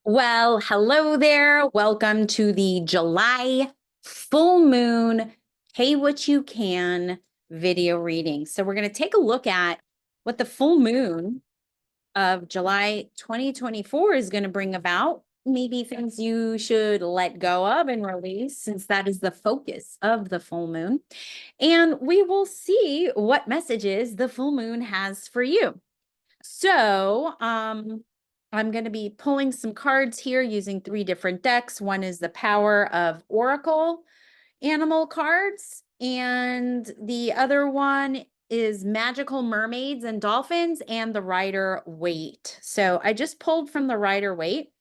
Well, hello there. Welcome to the July full moon Pay What You Can video reading. So we're going to take a look at what the full moon of July 2024 is going to bring about. Maybe things you should let go of and release, since that is the focus of the full moon. And we will see what messages the full moon has for you. So, I'm going to be pulling some cards here using 3 different decks. One is the Power of Oracle animal cards, and the other one is Magical Mermaids and Dolphins and the Rider Waite. So I just pulled from the Rider Waite,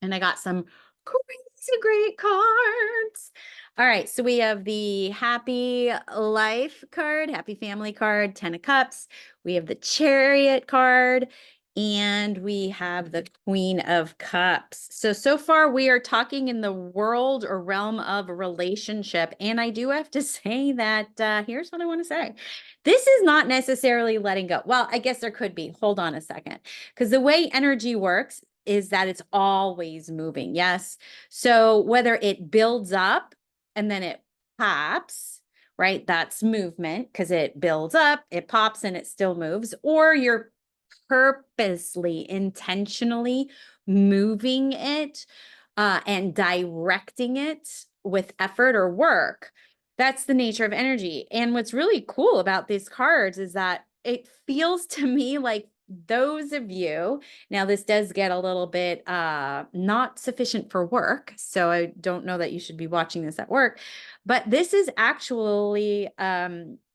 and I got some crazy great cards. All right, so we have the Happy Life card, Happy Family card, 10 of Cups. We have the Chariot card, and we have the Queen of Cups. So far we are talking in the world or realm of a relationship. And I do have to say that here's what I want to say. This is not necessarily letting go. Well, I guess there could be. Hold on a second. Because the way energy works is that it's always moving. Yes. So whether it builds up and then it pops, right? That's movement because it builds up, it pops, and it still moves. Or you're purposely, intentionally moving it and directing it with effort or work. That's the nature of energy. And what's really cool about these cards is that it feels to me like those of you, now this does get a little bit not sufficient for work, so I don't know that you should be watching this at work, but this is actually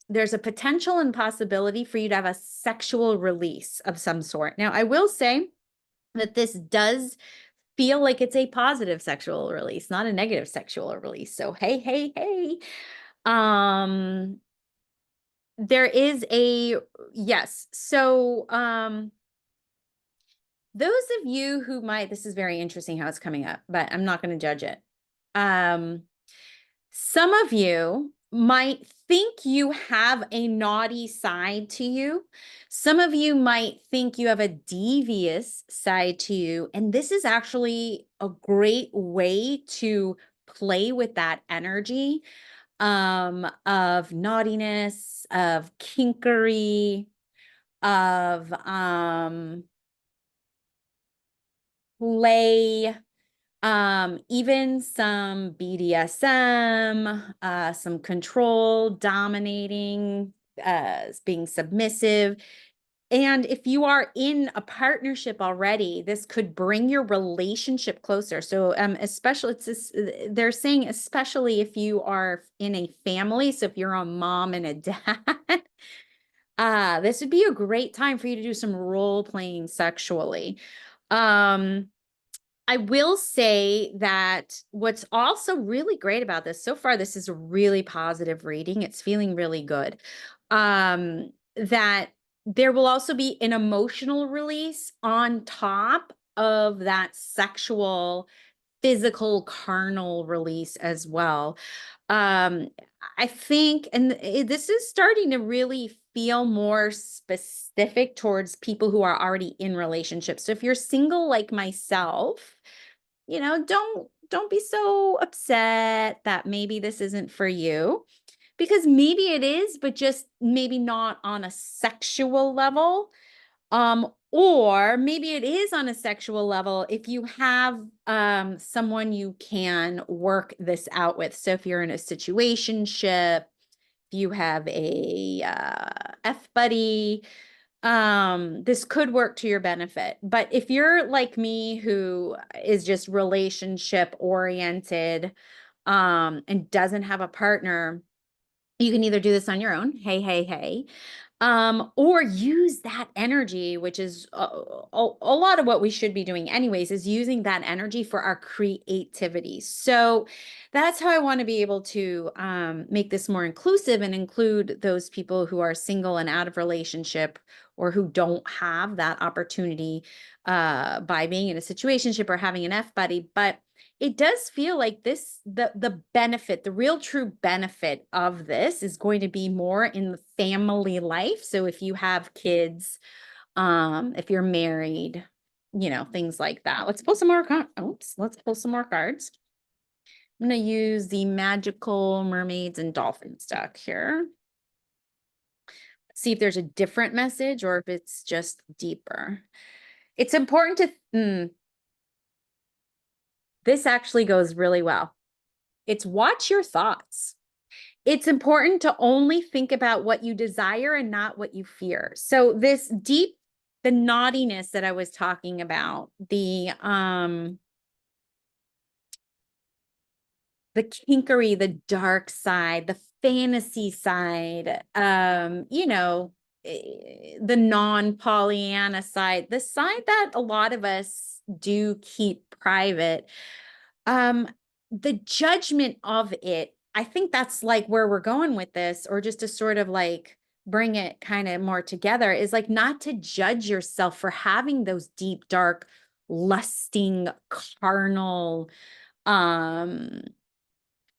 there's a potential and possibility for you to have a sexual release of some sort. Now, I will say that this does feel like it's a positive sexual release, not a negative sexual release. So, hey. Um, there is a, yes. So, those of you who might, this is very interesting how it's coming up, but I'm not going to judge it. Some of you might think you have a naughty side to you. Some of you might think you have a devious side to you. And this is actually a great way to play with that energy of naughtiness, of kinkery, of play, even some BDSM, some control, dominating, being submissive. And if you are in a partnership already, this could bring your relationship closer. So, especially they're saying, especially if you are in a family. So if you're a mom and a dad, this would be a great time for you to do some role playing sexually. I will say that what's also really great about this so far, this is a really positive reading. It's feeling really good. That there will also be an emotional release on top of that sexual, physical, carnal release as well. Um, I think, and this is starting to really feel more specific towards people who are already in relationships. So if you're single like myself, don't be so upset that maybe this isn't for you, because maybe it is, but just maybe not on a sexual level. Or maybe it is on a sexual level if you have someone you can work this out with. So if you're in a situationship, if you have a F buddy, this could work to your benefit. But if you're like me, who is just relationship oriented and doesn't have a partner, you can either do this on your own, hey, or use that energy, which is a lot of what we should be doing anyways, is using that energy for our creativity. So that's how I want to be able to make this more inclusive and include those people who are single and out of relationship, or who don't have that opportunity by being in a situationship or having an F buddy. But it does feel like the benefit, the real true benefit of this is going to be more in the family life. So if you have kids, if you're married, things like that. Let's pull some more let's pull some more cards. I'm going to use the magical mermaids and dolphins deck here. See if there's a different message or if it's just deeper. It's important to, this actually goes really well. It's watch your thoughts. It's important to only think about what you desire and not what you fear. So the naughtiness that I was talking about, the kinkery, the dark side, the fantasy side, the non-Pollyanna side, the side that a lot of us do keep private, the judgment of it, I think that's like where we're going with this, or just to sort of like bring it kind of more together, is like not to judge yourself for having those deep, dark, lusting, carnal,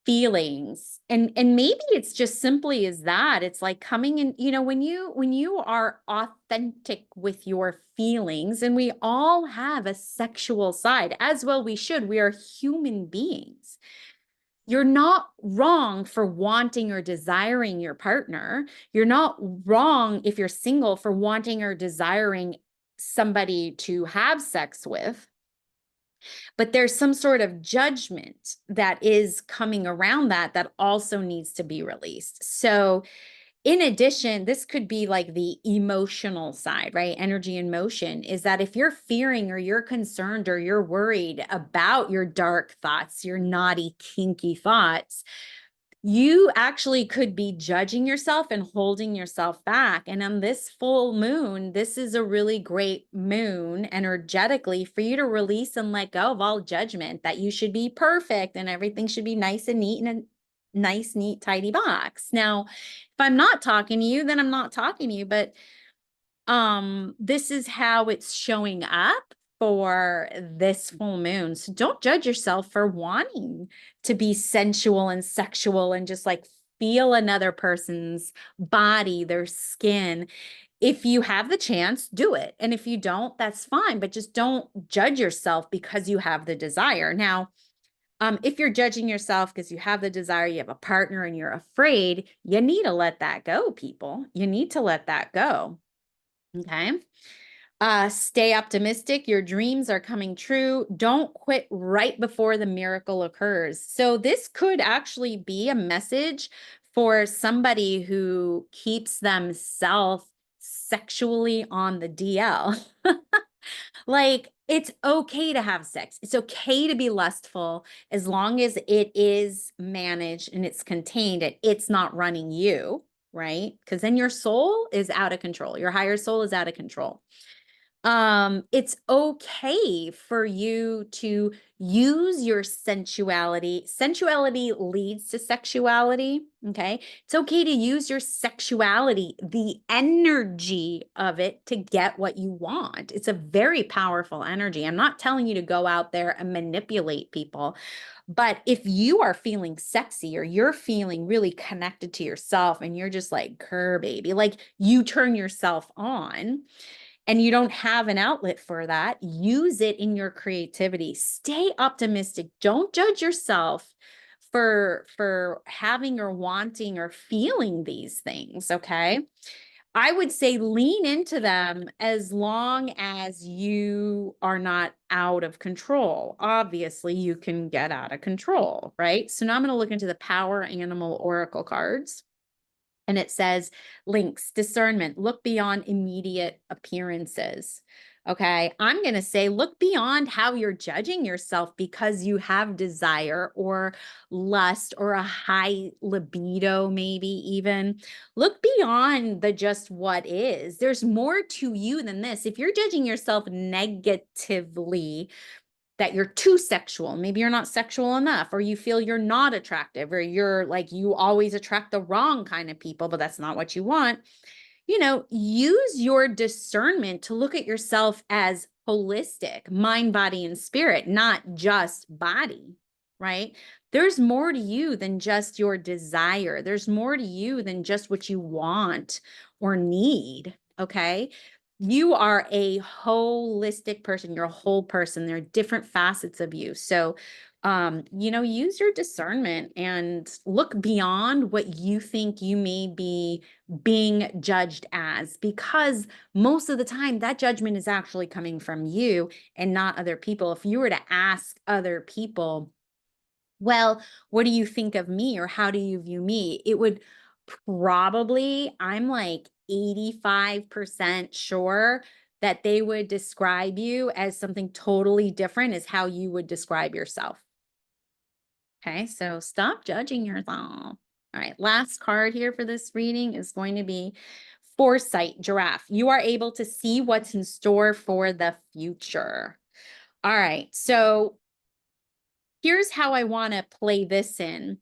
feelings. And maybe it's just simply as that. It's like coming in, when you are authentic with your feelings, and we all have a sexual side, as well we should. We are human beings. You're not wrong for wanting or desiring your partner. You're not wrong if you're single for wanting or desiring somebody to have sex with. But there's some sort of judgment that is coming around that also needs to be released. So in addition, this could be like the emotional side, right? Energy and motion is that if you're fearing or you're concerned or you're worried about your dark thoughts, your naughty, kinky thoughts, you actually could be judging yourself and holding yourself back. And on this full moon, this is a really great moon energetically for you to release and let go of all judgment that you should be perfect and everything should be nice and neat in a nice, neat, tidy box. Now, if I'm not talking to you, then I'm not talking to you, but this is how it's showing up for this full moon. So don't judge yourself for wanting to be sensual and sexual and just like feel another person's body, their skin. If you have the chance, do it. And if you don't, that's fine, but just don't judge yourself because you have the desire. Now, if you're judging yourself because you have the desire, you have a partner and you're afraid, you need to let that go, people. You need to let that go. Okay. Stay optimistic. Your dreams are coming true. Don't quit right before the miracle occurs. So this could actually be a message for somebody who keeps themselves sexually on the DL. Like, it's okay to have sex. It's okay to be lustful as long as it is managed and it's contained and it's not running you, right? Because then your soul is out of control. Your higher soul is out of control. It's okay for you to use your sensuality. Sensuality leads to sexuality. Okay. It's okay to use your sexuality, the energy of it, to get what you want. It's a very powerful energy. I'm not telling you to go out there and manipulate people, but if you are feeling sexy or you're feeling really connected to yourself and you're just like, "Grr, baby," like you turn yourself on, and you don't have an outlet for that, use it in your creativity. Stay optimistic. Don't judge yourself for having or wanting or feeling these things, okay? I would say lean into them as long as you are not out of control. Obviously, you can get out of control, right? So now I'm going to look into the Power Animal Oracle cards. And it says links, discernment, look beyond immediate appearances. Okay. I'm going to say look beyond how you're judging yourself because you have desire or lust or a high libido, maybe even. Look beyond the just what is. There's more to you than this. If you're judging yourself negatively, that you're too sexual, maybe you're not sexual enough, or you feel you're not attractive, or you're like, you always attract the wrong kind of people, but that's not what you want. Use your discernment to look at yourself as holistic, mind, body, and spirit, not just body, right? There's more to you than just your desire. There's more to you than just what you want or need, okay? You are a holistic person. You're a whole person. There are different facets of you. So, use your discernment and look beyond what you think you may be being judged as, because most of the time that judgment is actually coming from you and not other people. If you were to ask other people, well, what do you think of me, or how do you view me? It would probably, I'm like 85% sure that they would describe you as something totally different as how you would describe yourself. Okay, so stop judging yourself. All right, last card here for this reading is going to be foresight, giraffe. You are able to see what's in store for the future. All right, so here's how I want to play this in.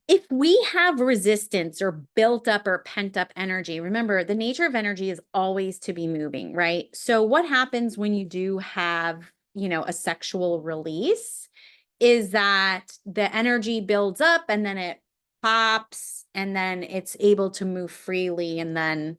If we have resistance or built up or pent up energy, remember the nature of energy is always to be moving, right? So what happens when you do have, a sexual release is that the energy builds up and then it pops and then it's able to move freely. And then,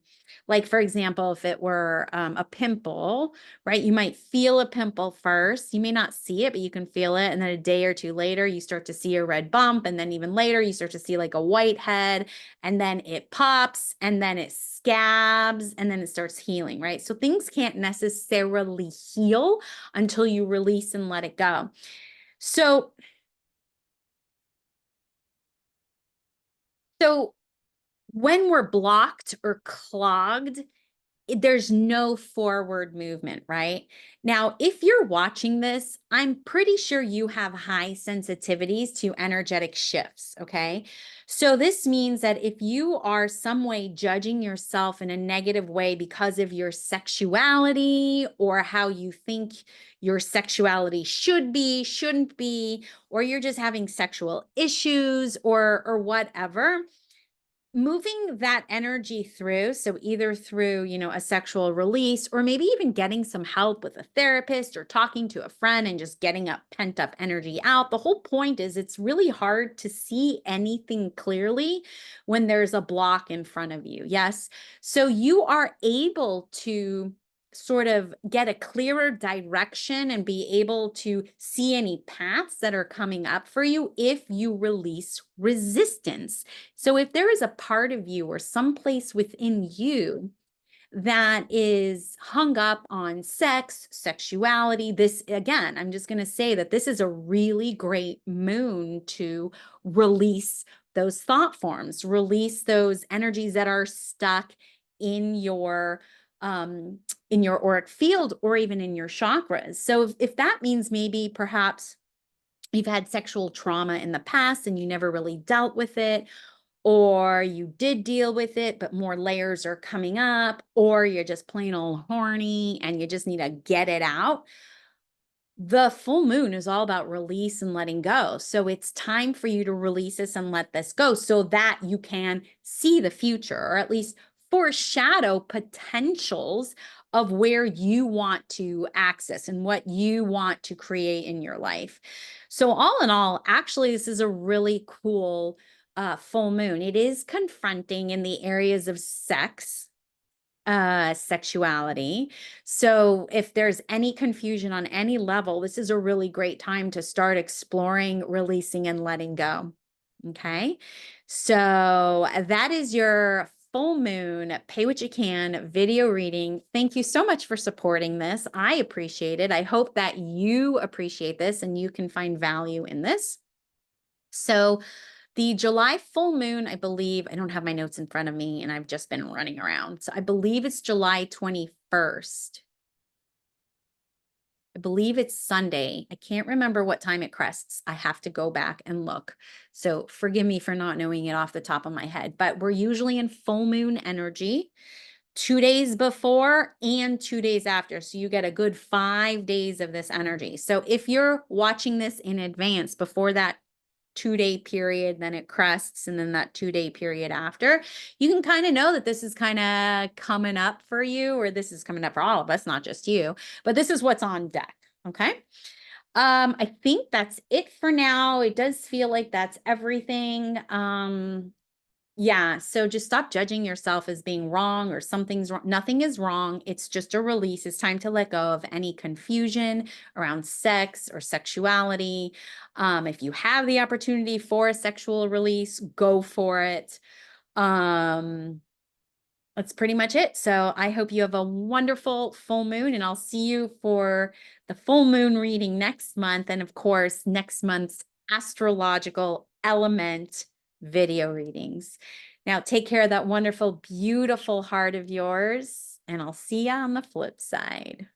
like, for example, if it were a pimple, right? You might feel a pimple first. You may not see it, but you can feel it. And then a day or two later, you start to see a red bump. And then even later, you start to see like a white head. And then it pops and then it scabs and then it starts healing, right? So things can't necessarily heal until you release and let it go. So, so when we're blocked or clogged, there's no forward movement, right? Now, if you're watching this, I'm pretty sure you have high sensitivities to energetic shifts, okay? So this means that if you are some way judging yourself in a negative way because of your sexuality or how you think your sexuality should be, shouldn't be, or you're just having sexual issues or whatever, moving that energy through, so either through, a sexual release, or maybe even getting some help with a therapist or talking to a friend and just getting up pent up energy out. The whole point is it's really hard to see anything clearly when there's a block in front of you. Yes. So you are able to sort of get a clearer direction and be able to see any paths that are coming up for you if you release resistance. So if there is a part of you or someplace within you that is hung up on sex, sexuality, this, again, I'm just going to say that this is a really great moon to release those thought forms, release those energies that are stuck in your auric field or even in your chakras. So if that means maybe perhaps you've had sexual trauma in the past and you never really dealt with it, or you did deal with it, but more layers are coming up, or you're just plain old horny and you just need to get it out. The full moon is all about release and letting go. So it's time for you to release this and let this go so that you can see the future, or at least foreshadow potentials of where you want to access and what you want to create in your life. So all in all, actually, this is a really cool full moon. It is confronting in the areas of sex, sexuality. So if there's any confusion on any level, this is a really great time to start exploring, releasing, and letting go. Okay. So that is your full moon, pay what you can video reading. Thank you so much for supporting this. I appreciate it. I hope that you appreciate this and you can find value in this. So the July full moon, I believe, I don't have my notes in front of me and I've just been running around. So I believe it's July 21st. I believe it's Sunday. I can't remember what time it crests. I have to go back and look. So forgive me for not knowing it off the top of my head, but we're usually in full moon energy 2 days before and 2 days after. So you get a good 5 days of this energy. So if you're watching this in advance before that 2 day period, then it crests, and then that 2 day period after, you can kind of know that this is kind of coming up for you, or this is coming up for all of us, not just you, but this is what's on deck. Okay. I think that's it for now. It does feel like that's everything. Yeah, so just stop judging yourself as being wrong or something's wrong. Nothing is wrong. It's just a release. It's time to let go of any confusion around sex or sexuality. If you have the opportunity for a sexual release, go for it. Um, that's pretty much it. So I hope you have a wonderful full moon, and I'll see you for the full moon reading next month. And of course, next month's astrological element video readings. Now, take care of that wonderful, beautiful heart of yours, and I'll see you on the flip side.